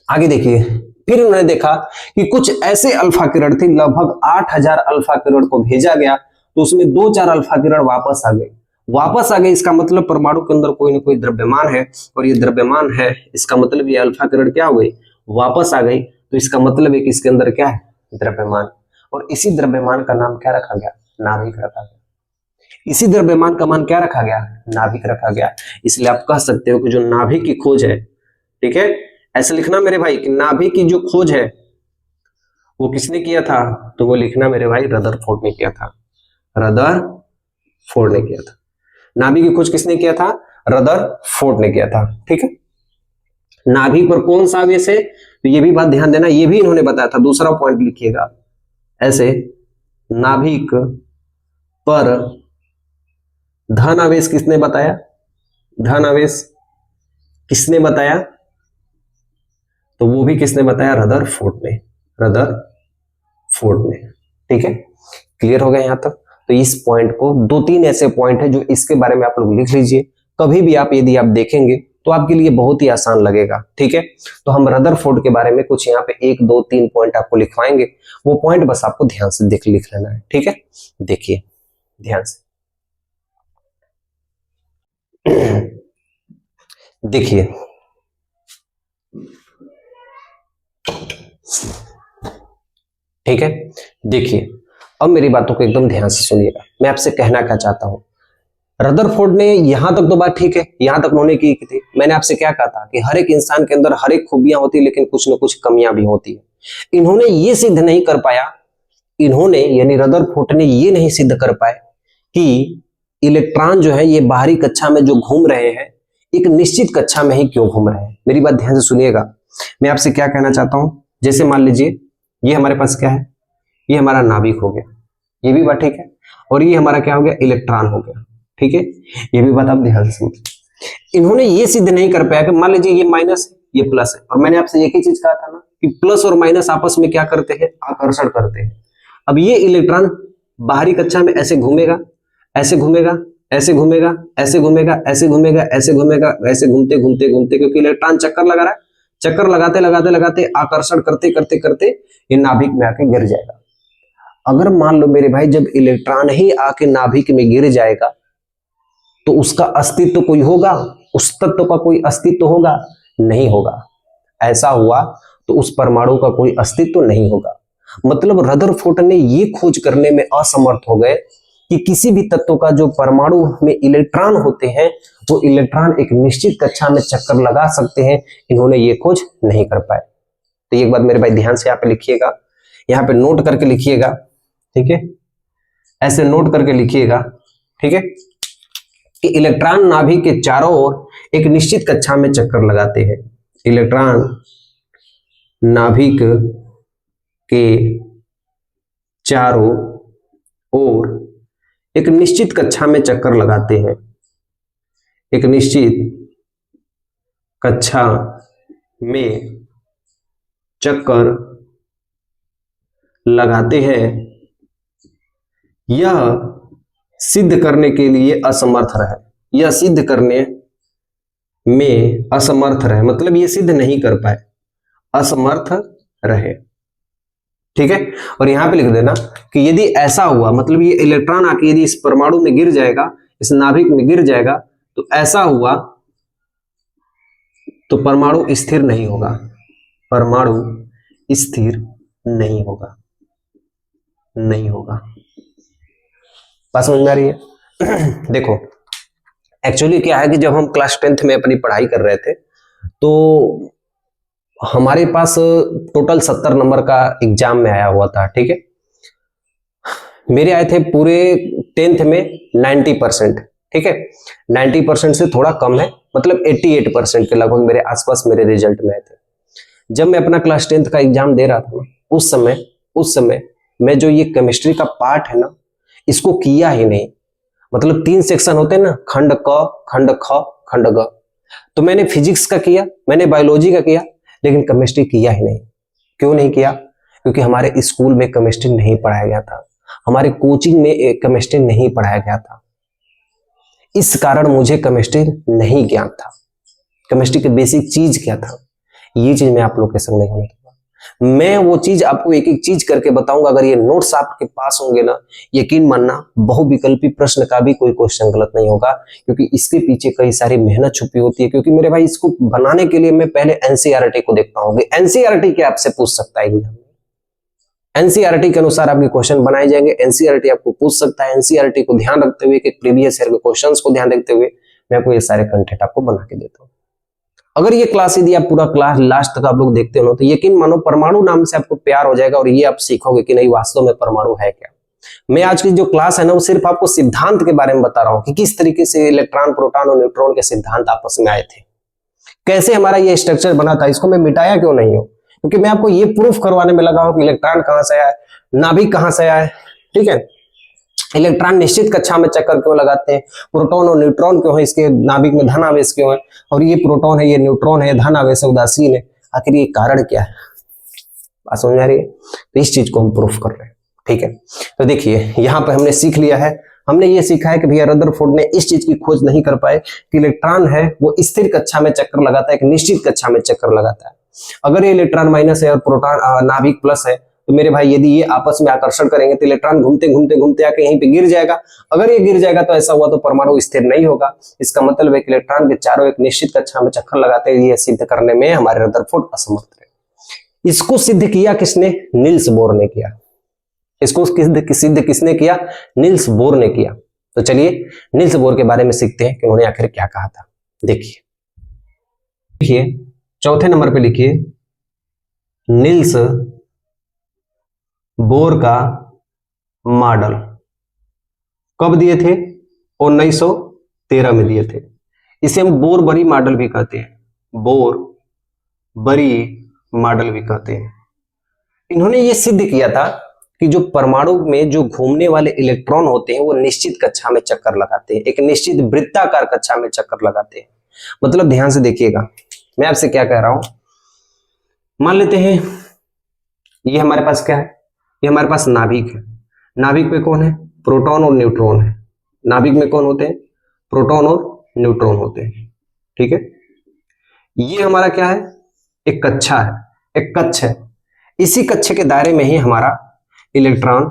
आगे देखिए, फिर उन्होंने देखा कि कुछ ऐसे अल्फा किरण थी, लगभग 8000 अल्फा किरण को भेजा गया, तो उसमें 2-4 अल्फा किरण वापस आ गए। इसका मतलब परमाणु के अंदर कोई ना कोई द्रव्यमान है, और ये द्रव्यमान है, इसका मतलब ये अल्फा किरण क्या हो गई? वापस आ गई। तो इसका मतलब है कि इसके अंदर क्या है? द्रव्यमान। और इसी द्रव्यमान का नाम क्या रखा गया? नाभिक रखा गया। इसी द्रव्यमान का मान क्या रखा गया? नाभिक रखा गया। इसलिए आप कह सकते हो कि जो नाभिक की खोज है, ठीक है, ऐसे लिखना मेरे भाई कि नाभिक की जो खोज है वो किसने किया था? तो वो लिखना मेरे भाई रदरफोर्ड ने किया था। रदरफोर्ड ने किया था। नाभिक की खोज किसने किया था? रदरफोर्ड ने किया था। ठीक है, नाभिक पर कौन सा आवेश है? तो ये भी बात ध्यान देना, ये भी इन्होंने बताया था। दूसरा पॉइंट लिखिएगा ऐसे, नाभिक पर धन आवेश किसने बताया? धन आवेश किसने बताया? तो वो भी किसने बताया? रदरफोर्ड ने। रदरफोर्ड ने। ठीक है, क्लियर हो गया यहां तक? तो इस पॉइंट को, 2-3 ऐसे पॉइंट है जो इसके बारे में आप लोग लिख लीजिए। कभी भी आप यदि आप देखेंगे तो आपके लिए बहुत ही आसान लगेगा। ठीक है, तो हम रदरफोर्ड के बारे में कुछ यहाँ पे 1 2 3 पॉइंट आपको लिखवाएंगे, वो पॉइंट बस आपको ध्यान से लिख लेना है। ठीक है, देखिए ध्यान से देखिए, ठीक है, देखिए अब मेरी बातों को एकदम ध्यान से सुनिएगा। मैं आपसे कहना क्या चाहता हूं, रदरफोर्ड ने यहां तक तो बात ठीक है, यहां तक उन्होंने की थी। मैंने आपसे क्या कहा था कि हर एक इंसान के अंदर हर एक खूबियां होती है, लेकिन कुछ ना कुछ कमियां भी होती है। इन्होंने ये सिद्ध नहीं कर पाया, इन्होंने यानी रदरफोर्ड ने ये नहीं सिद्ध कर पाए कि इलेक्ट्रॉन जो है ये बाहरी कक्षा में जो घूम रहे हैं, एक निश्चित कक्षा में ही क्यों घूम रहे हैं। मेरी बात ध्यान से सुनिएगा, मैं आपसे क्या कहना चाहता हूं। जैसे मान लीजिए ये हमारे पास क्या है? ये हमारा नाभिक हो गया, ये भी बात ठीक है, और ये हमारा क्या हो गया? इलेक्ट्रॉन हो गया। ठीक है, ये भी बात आप ध्यान से समझिए। इन्होंने ये सिद्ध नहीं कर पाया कि मान लीजिए ये माइनस ये प्लस है, और मैंने आपसे एक ही चीज कहा था ना कि प्लस और माइनस आपस में क्या करते हैं? आकर्षण करते हैं। अब ये इलेक्ट्रॉन बाहरी कक्षा में ऐसे घूमेगा, ऐसे घूमेगा, ऐसे घूमेगा, ऐसे घूमेगा, ऐसे घूमेगा, ऐसे घूमेगा, ऐसे घूमते घूमते घूमते, क्योंकि इलेक्ट्रॉन चक्कर लगा रहा है, चक्कर लगाते लगाते लगाते आकर्षण करते करते करते ये नाभिक में आके गिर जाएगा। अगर मान लो मेरे भाई जब इलेक्ट्रॉन ही आके नाभिक में गिर जाएगा तो उसका अस्तित्व कोई होगा? उस तत्व का कोई अस्तित्व होगा? नहीं होगा। ऐसा हुआ तो उस परमाणु का कोई अस्तित्व नहीं होगा। मतलब रदरफोर्ड ने ये खोज करने में असमर्थ हो गए कि किसी भी तत्व का जो परमाणु में इलेक्ट्रॉन होते हैं वो इलेक्ट्रॉन एक निश्चित कक्षा में चक्कर लगा सकते हैं। इन्होंने ये खोज नहीं कर पाए। तो एक बात मेरे भाई ध्यान से यहाँ पे लिखिएगा, यहाँ पे नोट करके लिखिएगा। ठीक है, ऐसे नोट करके लिखिएगा। ठीक है, कि इलेक्ट्रॉन नाभिक के चारों ओर एक निश्चित कक्षा में चक्कर लगाते हैं। इलेक्ट्रॉन नाभिक के चारों ओर एक निश्चित कक्षा में चक्कर लगाते हैं, एक निश्चित कक्षा में चक्कर लगाते हैं, यह सिद्ध करने के लिए असमर्थ रहे, यह सिद्ध करने में असमर्थ रहे, मतलब ये सिद्ध नहीं कर पाए, असमर्थ रहे। ठीक है, और यहां पे लिख देना कि यदि ऐसा हुआ, मतलब ये इलेक्ट्रॉन आके यदि इस परमाणु में गिर जाएगा, इस नाभिक में गिर जाएगा, तो ऐसा हुआ तो परमाणु स्थिर नहीं होगा, परमाणु स्थिर नहीं होगा, नहीं होगा। बात समझ में आ रही है? देखो एक्चुअली क्या है कि जब हम क्लास 10th में अपनी पढ़ाई कर रहे थे तो हमारे पास टोटल 70 नंबर का एग्जाम में आया हुआ था। ठीक है, मेरे आए थे पूरे 10th में 90%। ठीक है, 90% से थोड़ा कम है, मतलब 88% के लगभग मेरे आसपास मेरे रिजल्ट में आए थे। जब मैं अपना क्लास 10th का एग्जाम दे रहा था उस समय मैं जो ये केमिस्ट्री का पार्ट है ना, इसको किया ही नहीं। मतलब 3 सेक्शन होते हैं ना, खंड क, खंड ख, खंड ग। तो मैंने फिजिक्स का किया, मैंने बायोलॉजी का किया, लेकिन केमिस्ट्री किया ही नहीं। क्यों नहीं किया? क्योंकि हमारे स्कूल में केमिस्ट्री नहीं पढ़ाया गया था, हमारे कोचिंग में केमिस्ट्री नहीं पढ़ाया गया था। इस कारण मुझे केमिस्ट्री नहीं ज्ञान था। केमिस्ट्री के बेसिक चीज क्या था, ये चीज मैं आप लोग के संग नहीं होने दूंगा। मैं वो चीज आपको एक एक चीज करके बताऊंगा। अगर ये नोट्स आपके पास होंगे ना, यकीन मानना बहुविकल्पी प्रश्न का भी कोई क्वेश्चन गलत नहीं होगा, क्योंकि इसके पीछे कई सारी मेहनत छुपी होती है। क्योंकि मेरे भाई इसको बनाने के लिए मैं पहले एनसीईआरटी को देखता हूँ। एनसीईआरटी क्या आपसे पूछ सकता है एग्जाम में, एनसीईआरटी के अनुसार आपके क्वेश्चन बनाए जाएंगे। एनसीईआरटी आपको पूछ सकता है। एनसीईआरटी को ध्यान रखते हुए, प्रीवियस ईयर के क्वेश्चंस को ध्यान रखते हुए मैं आपको ये सारे कंटेंट आपको बना के देता हूँ। अगर ये क्लास यदि आप पूरा क्लास लास्ट तक आप लोग देखते हो तो यकीन मानो परमाणु नाम से आपको प्यार हो जाएगा और ये आप सीखोगे कि नहीं वास्तव में परमाणु है क्या। मैं आज की जो क्लास है ना, वो सिर्फ आपको सिद्धांत के बारे में बता रहा हूं कि किस तरीके से इलेक्ट्रॉन, प्रोटॉन और न्यूट्रॉन के सिद्धांत आपस में आए थे, कैसे हमारा ये स्ट्रक्चर बना था। इसको मैं मिटाया क्यों नहीं हूं, क्योंकि मैं आपको ये प्रूफ करवाने में लगा हूं कि इलेक्ट्रॉन कहां से आया है, नाभिक कहां से आया है। ठीक है, इलेक्ट्रॉन निश्चित कक्षा में चक्कर क्यों लगाते हैं, प्रोटॉन और न्यूट्रॉन क्यों है, इसके नाभिक में धन आवेश क्यों है, और ये प्रोटॉन है, ये न्यूट्रॉन है, धन आवेश है, उदासीन है, आखिर ये कारण क्या है। बात समझ में आ रही है? तो इस चीज को हम प्रूफ कर रहे हैं। ठीक है, तो देखिए यहां पे हमने सीख लिया है, हमने ये सीखा है कि भैया रदरफोर्ड ने इस चीज की खोज नहीं कर पाए कि इलेक्ट्रॉन है वो स्थिर कक्षा में चक्कर लगाता है, एक निश्चित कक्षा में चक्कर लगाता है। अगर ये इलेक्ट्रॉन माइनस है और प्रोटॉन नाभिक प्लस है, तो मेरे भाई यदि ये आपस में आकर्षण करेंगे तो इलेक्ट्रॉन घूमते घूमते घूमते आके यहीं पे गिर जाएगा। अगर ये गिर जाएगा तो ऐसा हुआ तो परमाणु स्थिर नहीं होगा। इसका मतलब है कि इलेक्ट्रॉन के चारों एक निश्चित कक्षा में चक्कर लगाते हैं। ये सिद्ध करने में हमारे रदरफोर्ड असमर्थ रहे। इसको सिद्ध किया किसने? नील्स बोर ने किया। इसको सिद्ध किसने किया? नील्स बोर ने किया। तो चलिए नील्स बोर के बारे में सीखते हैं कि उन्होंने आखिर क्या कहा था। देखिए चौथे नंबर पे लिखिए, नील्स बोर का मॉडल कब दिए थे? 1913 में दिए थे। इसे हम बोर बरी मॉडल भी कहते हैं, बोर बरी मॉडल भी कहते हैं। इन्होंने ये सिद्ध किया था कि जो परमाणु में जो घूमने वाले इलेक्ट्रॉन होते हैं वो निश्चित कक्षा में चक्कर लगाते हैं, एक निश्चित वृत्ताकार कक्षा में चक्कर लगाते हैं। मतलब ध्यान से देखिएगा, मैं आपसे क्या कह रहा हूं। मान लेते हैं ये हमारे पास क्या है, ये हमारे पास नाभिक है। नाभिक में कौन है? प्रोटॉन और न्यूट्रॉन है। नाभिक में कौन होते हैं? प्रोटॉन और न्यूट्रॉन होते हैं। ठीक है, ये हमारा क्या है? एक कक्षा है, एक कक्ष है। इसी कक्ष के दायरे में ही हमारा इलेक्ट्रॉन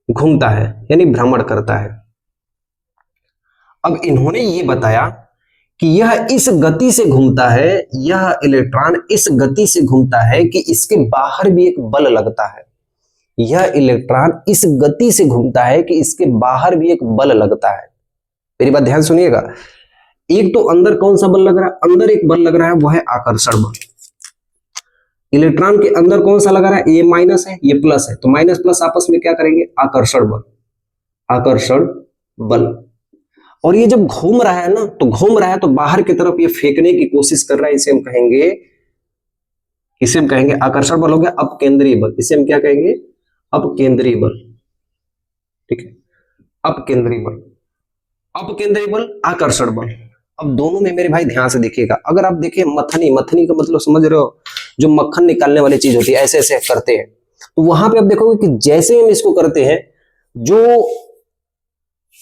घूमता है, यानी भ्रमण करता है। अब इन्होंने ये बताया कि यह इस गति से घूमता है, यह इलेक्ट्रॉन इस गति से घूमता है कि इसके बाहर भी एक बल लगता है। यह इलेक्ट्रॉन इस गति से घूमता है कि इसके बाहर भी एक बल लगता है। मेरी बात ध्यान सुनिएगा। एक तो अंदर कौन सा बल लग रहा है? अंदर एक बल लग रहा है, वो है आकर्षण बल। इलेक्ट्रॉन के अंदर कौन सा लगा रहा है? ये माइनस है, ये प्लस है, तो माइनस प्लस आपस में क्या करेंगे? आकर्षण बल, आकर्षण बल। और ये जब घूम रहा है ना, तो घूम रहा है तो बाहर की तरफ ये फेंकने की कोशिश कर रहा है। इसे हम कहेंगे आकर्षण बल हो गया। अब केंद्रीय बल, इसे हम क्या कहेंगे? अपकेंद्री बल, ठीक है, अपकेंद्री बल, अपकेंद्री बल, आकर्षण बल। अब दोनों में मेरे भाई ध्यान से देखिएगा, अगर आप देखें मथनी, मथनी का मतलब समझ रहे हो, जो मक्खन निकालने वाली चीज होती है, ऐसे ऐसे करते हैं, तो वहां पे आप देखोगे कि जैसे हम इसको करते हैं, जो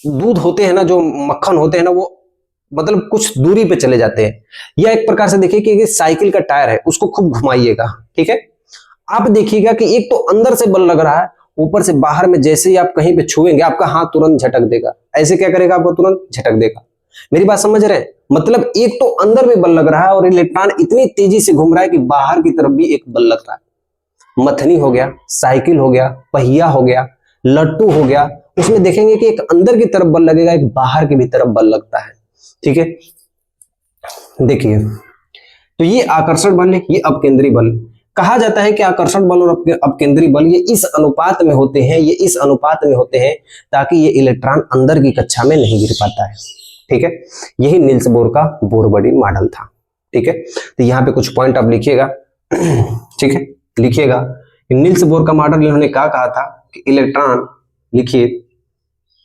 दूध होते हैं ना, जो मक्खन होते हैं ना, वो मतलब कुछ दूरी पे चले जाते हैं। या एक प्रकार से देखिए कि साइकिल का टायर है, उसको खूब घुमाइएगा, ठीक है, आप देखिएगा कि एक तो अंदर से बल लग रहा है, ऊपर से बाहर में जैसे ही आप कहीं पे छुएंगे, आपका हाथ तुरंत झटक देगा। ऐसे क्या करेगा, आपको तुरंत झटक देगा। मेरी बात समझ रहे हैं? मतलब एक तो अंदर भी बल लग रहा है और इलेक्ट्रॉन इतनी तेजी से घूम रहा है कि बाहर की तरफ भी एक बल लग रहा है। मथनी हो गया, साइकिल हो गया, पहिया हो गया, लट्टू हो गया, उसमें देखेंगे कि एक अंदर की तरफ बल लगेगा, एक बाहर की भी तरफ बल लगता है, ठीक है। देखिए, तो ये आकर्षण बल है, ये अपकेंद्री बल। कहा जाता है कि आकर्षण बल और अपकेंद्री बल ये इस अनुपात में होते हैं, ये इस अनुपात में होते हैं ताकि ये इलेक्ट्रॉन अंदर की कक्षा में नहीं गिर पाता है, ठीक है। यही नील्स बोर का बोर बॉडी मॉडल था, ठीक है। तो यहाँ पे कुछ पॉइंट आप लिखिएगा, ठीक है, लिखिएगा कि नील्स बोर का मॉडल इन्होंने क्या कहा था कि इलेक्ट्रॉन, लिखिए,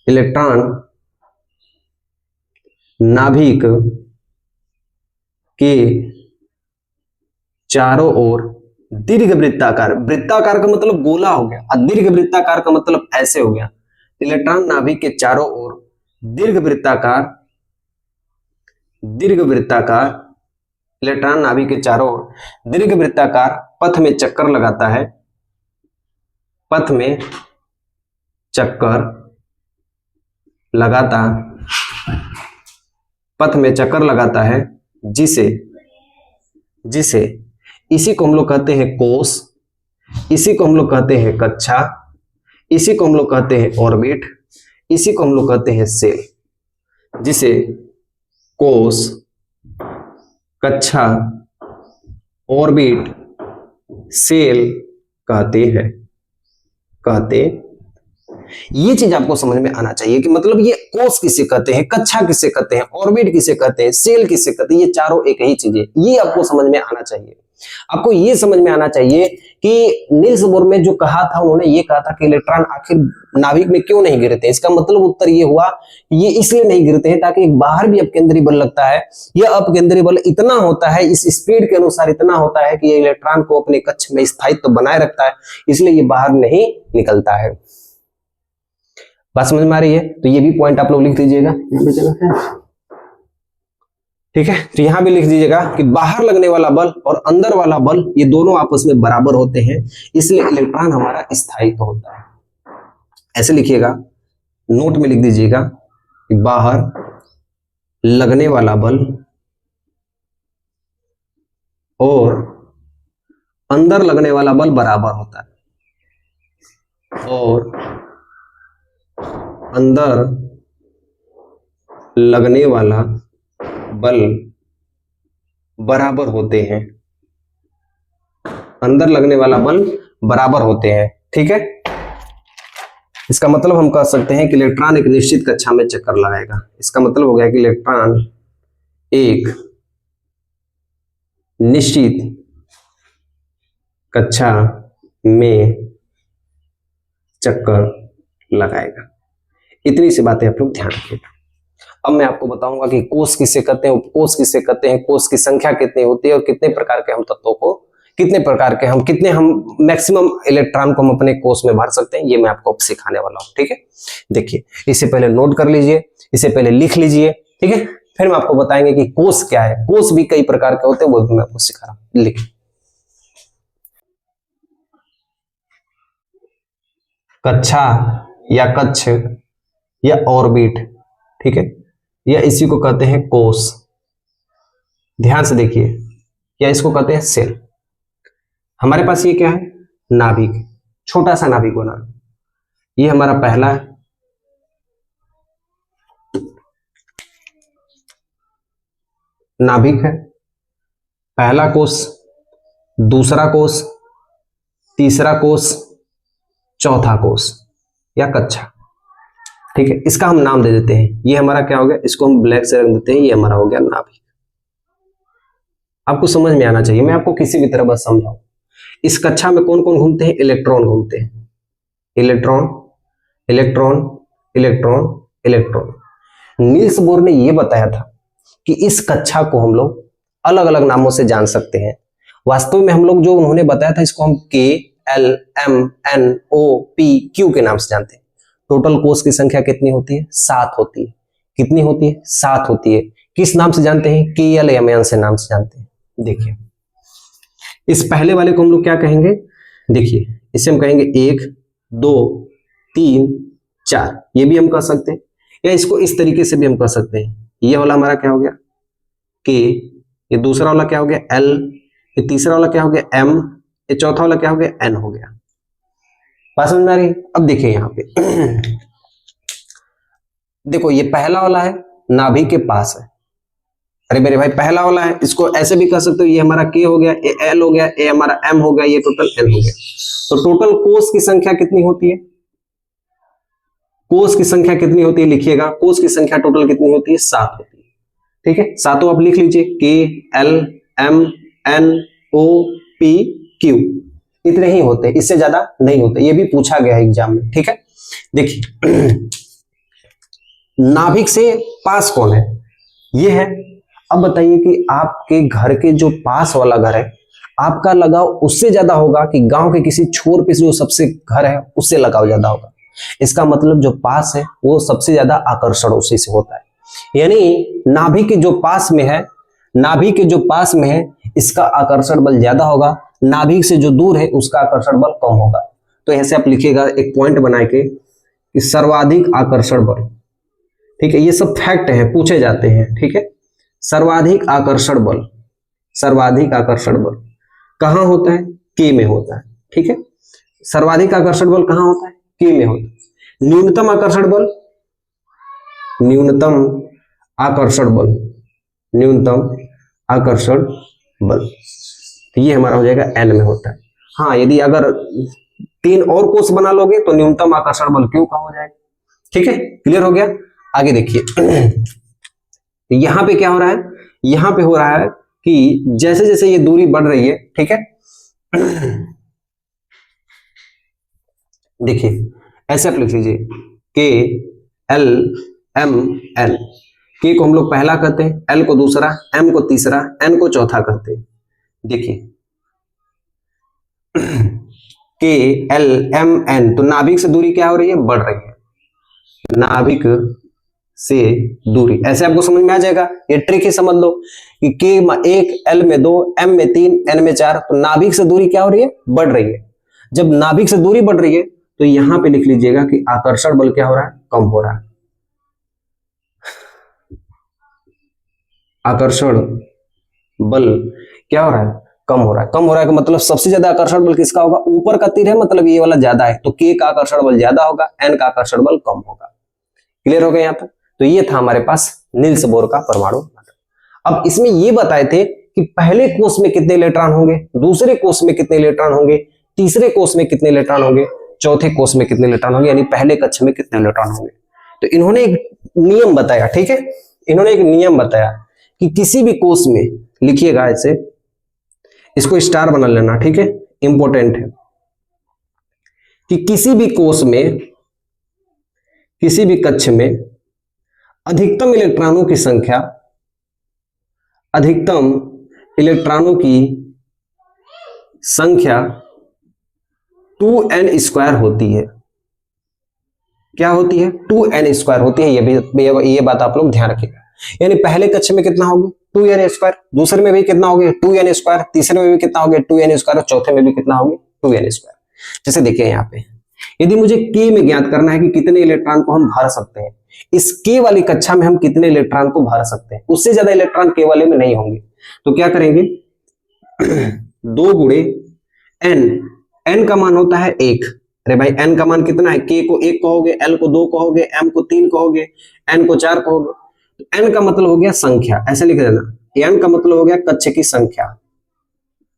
इलेक्ट्रॉन नाभिक के चारों ओर दीर्घ वृत्ताकार, वृत्ताकार का मतलब गोला हो गया, और दीर्घ वृत्ताकार का मतलब ऐसे हो गया। इलेक्ट्रॉन नाभिक के चारों ओर दीर्घ वृत्ताकार, दीर्घ वृत्ताकार, इलेक्ट्रॉन नाभिक के चारों ओर दीर्घ वृत्ताकार पथ में चक्कर लगाता है, पथ में चक्कर लगाता, पथ में चक्कर लगाता है, जिसे जिसे इसी को हम लोग कहते हैं कोष, इसी को हम लोग कहते हैं कक्षा, इसी को हम लोग कहते हैं ऑर्बिट, इसी को हम लोग कहते हैं सेल। जिसे कोष, कक्षा, ऑर्बिट, सेल कहते हैं, कहते। ये चीज आपको समझ में आना चाहिए कि मतलब ये कोष किसे कहते हैं, कक्षा किसे कहते हैं, ऑर्बिट किसे कहते हैं, सेल किसे कहते हैं, ये चारों एक ही चीज है। ये आपको समझ में आना चाहिए। आपको ये समझ में आना चाहिए कि नील्स बोर में जो कहा था, उन्होंने ये कहा था कि इलेक्ट्रॉन आखिर नाभिक में क्यों नहीं गिरते। इसका मतलब उत्तर ये हुआ, ये इसलिए नहीं गिरते हैं ताकि बाहर भी अपकेंद्री बल लगता है। यह अपकेंद्री बल इतना होता है, इस स्पीड के अनुसार इतना होता है कि ये इलेक्ट्रॉन को अपने कक्ष में स्थायित्व बनाए रखता है, इसलिए ये बाहर नहीं निकलता है। बात समझ में आ रही है? तो ये भी पॉइंट आप लोग लिख दीजिएगा, यहाँ पे जगह है, ठीक है। तो यहां भी लिख दीजिएगा कि बाहर लगने वाला बल और अंदर वाला बल ये दोनों आपस में बराबर होते हैं, इसलिए इलेक्ट्रॉन हमारा स्थायित्व होता है। ऐसे लिखिएगा, नोट में लिख दीजिएगा कि बाहर लगने वाला बल और अंदर लगने वाला बल बराबर होता है, और अंदर लगने वाला बल बराबर होते हैं, अंदर लगने वाला बल बराबर होते हैं, ठीक है। इसका मतलब हम कह सकते हैं कि इलेक्ट्रॉन एक निश्चित कक्षा में चक्कर लगाएगा। इसका मतलब हो गया कि इलेक्ट्रॉन एक निश्चित कक्षा में चक्कर लगाएगा। इतनी सी बातें आप लोग ध्यान रखिएगा। अब मैं आपको बताऊंगा कि कोष किसे कहते हैं, उपकोष किसे कहते हैं, कोष की संख्या कितनी होती है और कितने प्रकार के हम तत्वों को, कितने हम मैक्सिमम इलेक्ट्रॉन को हम अपने कोष में भर सकते हैं, ये मैं आपको सिखाने वाला हूं, ठीक है। देखिए, इससे पहले नोट कर लीजिए, इससे पहले लिख लीजिए, ठीक है। फिर मैं आपको बताएंगे कि कोष क्या है। कोष भी कई प्रकार के होते हैं, वो भी मैं आपको सिखा रहा हूं। लिखिए, कक्षा या कक्ष या ऑर्बिट, ठीक है, या इसी को कहते हैं कोष। ध्यान से देखिए, या इसको कहते हैं सेल। हमारे पास ये क्या है, नाभिक, छोटा सा नाभिक बना, ये हमारा पहला है, नाभिक है, पहला कोष, दूसरा कोष, तीसरा कोष, चौथा कोष या कक्षा, ठीक है। इसका हम नाम दे देते हैं, ये हमारा क्या हो गया, इसको हम ब्लैक से रंग देते हैं, ये हमारा हो गया नाभिक। आपको समझ में आना चाहिए, मैं आपको किसी भी तरह बस समझाऊं। इस कक्षा में कौन कौन घूमते हैं, इलेक्ट्रॉन घूमते हैं, electron, electron, electron, electron. Niels Bohr ने यह बताया था कि इस कक्षा को हम लोग अलग अलग नामों से जान सकते हैं। वास्तव में हम लोग जो उन्होंने बताया था इसको हम के, एल, एम, एन, ओ, पी, क्यू के नाम से जानते हैं। टोटल कोष की संख्या कितनी होती है? 7 होती है। कितनी होती है? 7 होती है। किस नाम से जानते हैं? के, एल, एम, एन से नाम से जानते हैं। देखिए इस पहले वाले को हम लोग क्या कहेंगे? देखिए इसे हम कहेंगे 1, 2, 3, 4। ये भी हम कह सकते हैं, या इसको इस तरीके से भी हम कह सकते हैं। ये वाला हमारा क्या हो गया? के। ये दूसरा वाला क्या हो गया? एल। ये तीसरा वाला क्या हो गया? एम। ये चौथा वाला क्या हो गया? एन हो गया। बात समझ में आ रही है? अब देखिए यहाँ पे देखो ये पहला वाला है, नाभि के पास है। अरे मेरे भाई पहला वाला है, इसको ऐसे भी कह सकते हो, ये हमारा के हो गया, ये एल हो गया, ये हमारा एम हो गया, ये टोटल एन हो गया। तो टोटल कोष की संख्या कितनी होती है? कोष की संख्या कितनी होती है? लिखिएगा, कोष की संख्या टोटल कितनी होती है? 7 होती है। ठीक है, सातों आप लिख लीजिए, के, एल, एम, एन, ओ, पी, क्यू। इतने ही होते हैं, इससे ज्यादा नहीं होते। ये भी पूछा गया है एग्जाम में। ठीक है, देखिए नाभिक से पास कौन है? ये है। अब बताइए कि आपके घर के जो पास वाला घर है, आपका लगाव उससे ज्यादा होगा कि गांव के किसी छोर पे जो सबसे घर है उससे लगाव ज्यादा होगा? इसका मतलब जो पास है वो सबसे ज्यादा आकर्षण उसी से होता है। यानी नाभि के जो पास में है, नाभि के जो पास में है, इसका आकर्षण बल ज्यादा होगा। नाभि से जो दूर है उसका आकर्षण बल कम होगा। तो ऐसे आप लिखिएगा एक पॉइंट बना के कि सर्वाधिक आकर्षण बल। ठीक है, ये सब फैक्ट है, पूछे जाते हैं। ठीक है, सर्वाधिक आकर्षण बल, सर्वाधिक आकर्षण बल कहां होता है? के में होता है। ठीक है, सर्वाधिक आकर्षण बल कहां होता है? के में होता है। न्यूनतम आकर्षण बल, न्यूनतम आकर्षण बल, न्यूनतम आकर्षण बल, तो ये हमारा हो जाएगा एन में होता है। हाँ, यदि अगर 3 और कोष बना लोगे तो न्यूनतम आकर्षण बल क्यू का हो जाएगा। ठीक है, क्लियर हो गया? आगे देखिए यहां पे क्या हो रहा है? यहां पे हो रहा है कि जैसे जैसे ये दूरी बढ़ रही है, ठीक है, देखिए ऐसे आप लिख लीजिए, के, एल, एम, एन। के को हम लोग पहला कहते हैं, एल को दूसरा, एम को तीसरा, एन को चौथा कहते हैं। देखिए के, एल, एम, एन, तो नाभिक से दूरी क्या हो रही है? बढ़ रही है। नाभिक से दूरी, ऐसे आपको समझ में आ जाएगा। ये ट्रिक ही समझ लो कि के 1, एल में 2, एम में 3, एन में 4, तो नाभिक से दूरी क्या हो रही है? बढ़ रही है। जब नाभिक से दूरी बढ़ रही है तो यहां पे लिख लीजिएगा कि आकर्षण बल क्या हो रहा है? कम हो रहा है। आकर्षण बल क्या हो रहा है? कम हो रहा है। कम हो रहा है का मतलब सबसे ज्यादा आकर्षण बल किसका होगा? ऊपर का तीर है, मतलब ये वाला ज्यादा है, तो के का आकर्षण बल ज्यादा होगा, एन का आकर्षण बल कम होगा। क्लियर हो गया यहाँ पे? तो ये था हमारे पास नील्स बोर का परमाणु। अब इसमें ये बताए थे कि पहले कोष में कितने इलेक्ट्रॉन होंगे, दूसरे कोष में कितने इलेक्ट्रॉन होंगे, तीसरे कोष में कितने इलेक्ट्रॉन होंगे, चौथे कोष में कितने इलेक्ट्रॉन होंगे, यानी पहले कक्ष में कितने इलेक्ट्रॉन होंगे। तो इन्होंने एक नियम बताया। ठीक है, इन्होंने एक नियम बताया कि किसी भी कोष में, लिखिएगा ऐसे, इसको स्टार बना लेना, ठीक है, इंपॉर्टेंट है, कि किसी भी कोष में, किसी भी कक्ष में अधिकतम इलेक्ट्रॉनों की संख्या, अधिकतम इलेक्ट्रॉनों की संख्या 2n² होती है। क्या होती है? 2n² होती है। ये बात आप लोग ध्यान रखिएगा। यानी पहले कक्ष में कितना होगी? 2n², दूसरे में भी कितना होगी? 2n², तीसरे में भी कितना होगी? 2n², और चौथे में भी कितना होगी? 2n²। जैसे देखिए यहाँ पे, यदि मुझे के में ज्ञात करना है कि कितने इलेक्ट्रॉन को हम भर सकते हैं, इस के वाली कक्षा में हम कितने इलेक्ट्रॉन को भर सकते हैं, उससे ज्यादा इलेक्ट्रॉन के वाले में नहीं होंगे, तो क्या करेंगे? 2 गुणे n, n का मान होता है 1। अरे भाई n का मान कितना है? k को 1 कहोगे, l को 2 कहोगे, m को 3 कहोगे, n को 4 कहोगे, तो n का मतलब हो गया संख्या। ऐसे लिख देना, n का मतलब हो गया कक्ष की संख्या।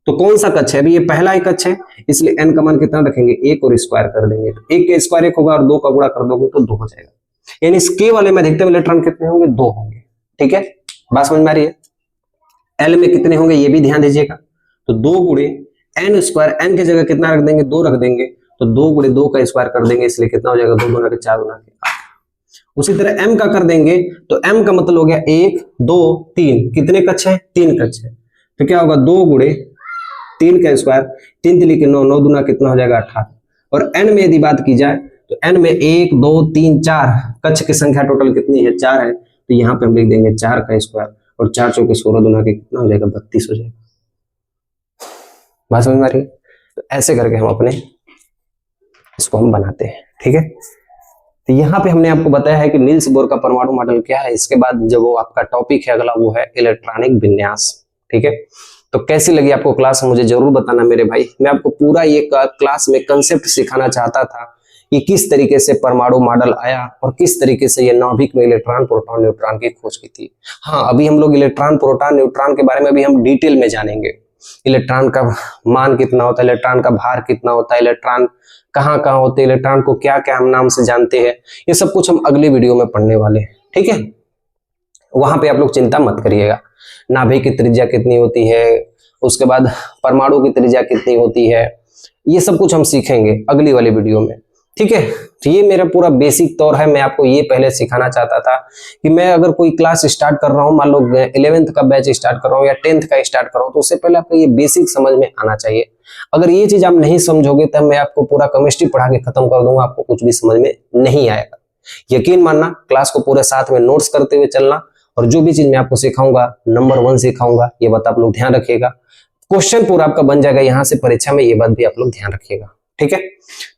तो कौन सा कक्ष है? अभी ये पहला ही कक्ष है, इसलिए n का मान कितना रखेंगे? 1 और स्क्वायर कर देंगे, तो 1 के स्क्वायर 1 होगा और 2 का गुणा कर दोगे तो 2 हो जाएगा। यानी इस के वाले में अधिकतम इलेक्ट्रॉन कितने होंगे? 2 होंगे। ठीक है, बात समझ में आ रही है? एल में कितने होंगे ये भी ध्यान दीजिएगा। तो 2 गुणे n², n की जगह कितना रख देंगे? 2 रख देंगे, तो 2 गुणे 2 का स्क्वायर कर देंगे, इसलिए कितना हो जाएगा 2 गुना के 4 गुना के 8। उसी तरह m का कर देंगे तो m का मतलब हो गया 1 2 3, कितने कक्ष है 3 कक्ष है, तो क्या होगा 2 गुणे 3 का स्क्वायर, 3 3 के 9, 9 दूना कितना हो जाएगा 18। और n में यदि बात की जाए तो n में 1 2 3 4 कक्ष की संख्या टोटल कितनी है 4 है, तो यहाँ पे हम लिख देंगे 4 का स्क्वायर और 4 चौके 16 दूना के कितना हो जाएगा 32 हो जाएगा। बात समझ में आ रही है? तो ऐसे करके हम अपने इसको हम बनाते हैं, ठीक है। तो यहाँ पे हमने आपको बताया है कि नील्स बोर का परमाणु मॉडल क्या है। इसके बाद जो वो आपका टॉपिक है अगला वो है इलेक्ट्रॉनिक विन्यास, ठीक है। तो कैसी लगी आपको क्लास मुझे जरूर बताना मेरे भाई। मैं आपको पूरा ये क्लास में कंसेप्ट सिखाना चाहता था कि किस तरीके से परमाणु मॉडल आया और किस तरीके से ये नाभिक में इलेक्ट्रॉन प्रोटॉन न्यूट्रॉन की खोज की थी। हाँ, अभी हम लोग इलेक्ट्रॉन प्रोटॉन न्यूट्रॉन के बारे में अभी हम डिटेल में जानेंगे। इलेक्ट्रॉन का मान कितना होता है, इलेक्ट्रॉन का भार कितना होता है, इलेक्ट्रॉन कहाँ कहाँ होते हैं, इलेक्ट्रॉन को क्या क्या हम नाम से जानते हैं, ये सब कुछ हम अगले वीडियो में पढ़ने वाले हैं, ठीक है। वहां पे आप लोग चिंता मत करिएगा। नाभिक की त्रिज्या कितनी होती है, उसके बाद परमाणु की त्रिज्या कितनी होती है, ये सब कुछ हम सीखेंगे अगली वाली वीडियो में, ठीक है। तो ये मेरा पूरा बेसिक तौर है। मैं आपको ये पहले सिखाना चाहता था कि मैं अगर कोई क्लास स्टार्ट कर रहा हूँ, मान लो 11th का बैच स्टार्ट कर रहा हूँ या 10th का स्टार्ट कर रहा हूँ, तो उससे पहले आपको ये बेसिक समझ में आना चाहिए। अगर ये चीज आप नहीं समझोगे तब मैं आपको पूरा केमिस्ट्री पढ़ा के खत्म कर दूंगा, आपको कुछ भी समझ में नहीं आएगा। यकीन मानना, क्लास को पूरे साथ में नोट्स करते हुए चलना, और जो भी चीज मैं आपको सिखाऊंगा नंबर 1 सिखाऊंगा, ये बात आप लोग ध्यान रखिएगा। क्वेश्चन पूरा आपका बन जाएगा यहाँ से परीक्षा में, ये बात भी आप लोग ध्यान रखिएगा, ठीक है।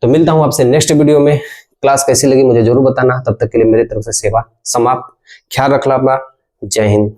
तो मिलता हूं आपसे नेक्स्ट वीडियो में। क्लास कैसी लगी मुझे जरूर बताना। तब तक के लिए मेरी तरफ से सेवा समाप्त। ख्याल रखना अपना। जय हिंद।